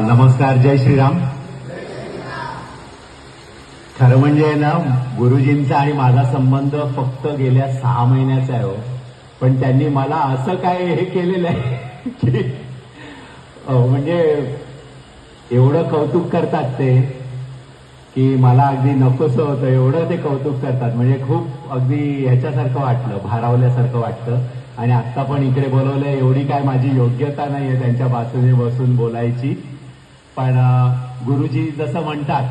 नमस्कार, जय श्रीराम. खरं म्हणजे ना, गुरुजींचा आणि माझा संबंध फक्त गेल्या 6 महिन्याचा आहे हो. पण त्यांनी मला असं काय हे केलेलं आहे की म्हणजे एवढं कौतुक करतात ते की मला अगदी नकोसं होतं, एवढं ते कौतुक करतात. म्हणजे खूप अगदी ह्याच्यासारखं वाटलं, भारावल्यासारखं वाटतं. आणि आत्ता पण इकडे बोलवलं, एवढी काय माझी योग्यता नाहीये त्यांच्या बाजूने बसून बोलायची. पण गुरुजी जसं म्हणतात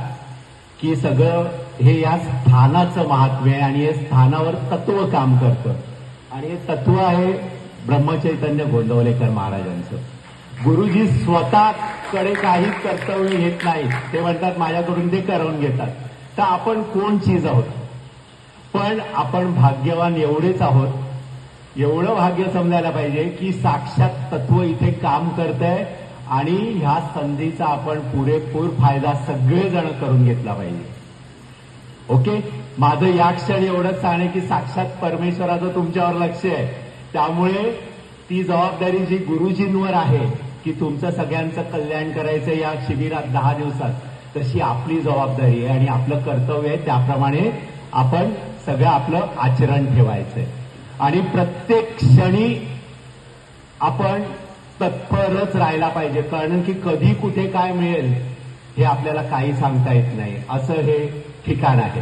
की सगळं हे या स्थानाचं महात्म्य आहे आणि हे स्थानावर तत्व काम करतं. आणि हे तत्व आहे ब्रह्मचैतन्य गोंदवलेकर महाराजांचं. गुरुजी स्वतःकडे काही कर्तव्य घेत नाहीत. ते म्हणतात माझ्याकडून ते करवून घेतात. तर आपण कोण चीज आहोत, पण आपण भाग्यवान एवढेच आहोत, एवढं भाग्य समजायला पाहिजे की साक्षात तत्व इथे काम करतंय आणि ह्या संधीचा आपण पुरेपूर फायदा सगळेजण करून घेतला पाहिजे. ओके, माझं या क्षणी एवढंच सांगणे की साक्षात परमेश्वराचं तुमच्यावर लक्ष आहे. त्यामुळे ती जबाबदारी जी गुरुजींवर आहे की तुमचं सगळ्यांचं कल्याण करायचं या शिबिरात 10 दिवसात, तशी आपली जबाबदारी आहे आणि आपलं कर्तव्य आहे. त्याप्रमाणे आपण सगळं आपलं आचरण ठेवायचंय आणि प्रत्येक क्षणी आपण तत्परच राहायला पाहिजे. कारण की कधी कुठे काय मिळेल हे आपल्याला काही सांगता येत नाही, असं हे ठिकाण आहे.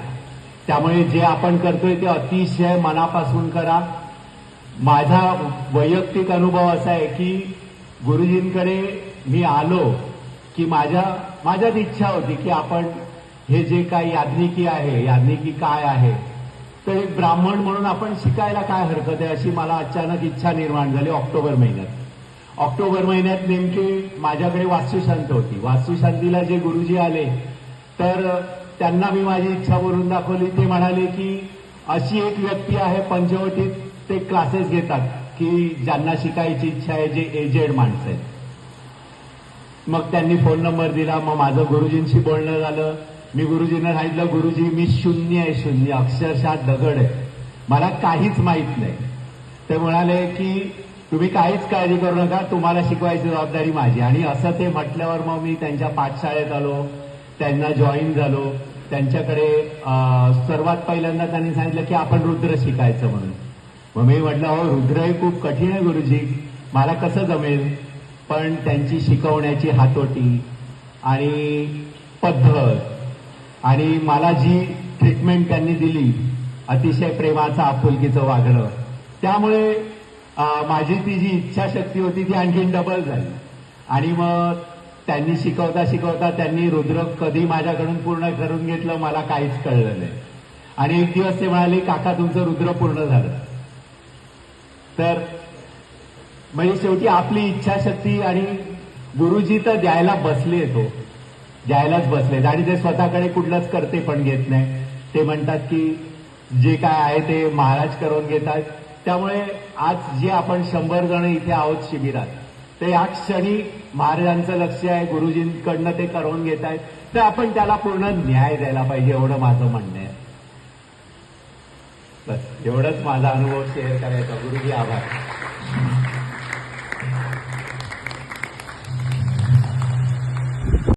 त्यामुळे जे आपण करतोय ते अतिशय मनापासून करा. माझा वैयक्तिक अनुभव असा आहे की गुरुजींकडे मी आलो की माझ्यात इच्छा होती की आपण हे जे काही याज्ञिकी आहे, याज्ञिकी काय आहे, तर एक ब्राह्मण म्हणून आपण शिकायला काय हरकत आहे, अशी मला अचानक इच्छा निर्माण झाली ऑक्टोबर महिन्यात. ऑक्टोबर महिन्यात नेमकी माझ्याकडे वास्तुशांत होती. वास्तुशांतीला जे गुरुजी आले तर त्यांना मी माझी इच्छा बोलून दाखवली. ते म्हणाले की अशी एक व्यक्ती आहे पंचवटीत, ते क्लासेस घेतात की ज्यांना शिकायची इच्छा आहे, जे एजेड माणसं आहेत. मग त्यांनी फोन नंबर दिला. मग माझं गुरुजींशी बोलणं झालं. मी गुरुजींना सांगितलं, गुरुजी मी शून्य आहे, शून्य, अक्षरशः दगड आहे, मला काहीच माहीत नाही. ते म्हणाले की तुम्ही काहीच काळजी करू नका, तुम्हाला शिकवायची जबाबदारी माझी. आणि असं ते म्हटल्यावर मग मी त्यांच्या पाठशाळेत आलो, त्यांना जॉईन झालो. त्यांच्याकडे सर्वात पहिल्यांदा त्यांनी सांगितलं की आपण रुद्र शिकायचं म्हणून. मग मी म्हटलं, हो रुद्र हे खूप कठीण आहे गुरुजी, मला कसं जमेल. पण त्यांची शिकवण्याची हातोटी आणि पद्धत आणि मला जी ट्रीटमेंट त्यांनी दिली, अतिशय प्रेमाचं आपुलकीचं वागणं, त्यामुळे माझी ती जी इच्छाशक्ती होती ती आणखीन डबल झाली. आणि मग त्यांनी शिकवता शिकवता त्यांनी रुद्र कधी माझ्याकडून पूर्ण करून घेतलं मला काहीच कळलं नाही. आणि एक दिवस ते म्हणाले, काका तुमचं रुद्र पूर्ण झालं. तर म्हणजे शेवटी आपली इच्छाशक्ती आणि गुरुजी तर द्यायला बसले, तो द्यायलाच बसलेत. आणि ते स्वतःकडे कुठलंच करते पण घेत नाही. ते म्हणतात की जे काय आहे ते महाराज करून घेतात. त्यामुळे आज जे आपण 100 जण इथे आहोत शिबिरात, ते या क्षणी महाराजांचं लक्ष आहे, गुरुजींकडनं ते करून घेत आहेत, तर आपण त्याला पूर्ण न्याय द्यायला पाहिजे, एवढं माझं म्हणणं आहे. बस एवढंच माझा अनुभव शेअर करायचा. गुरुजी आभार.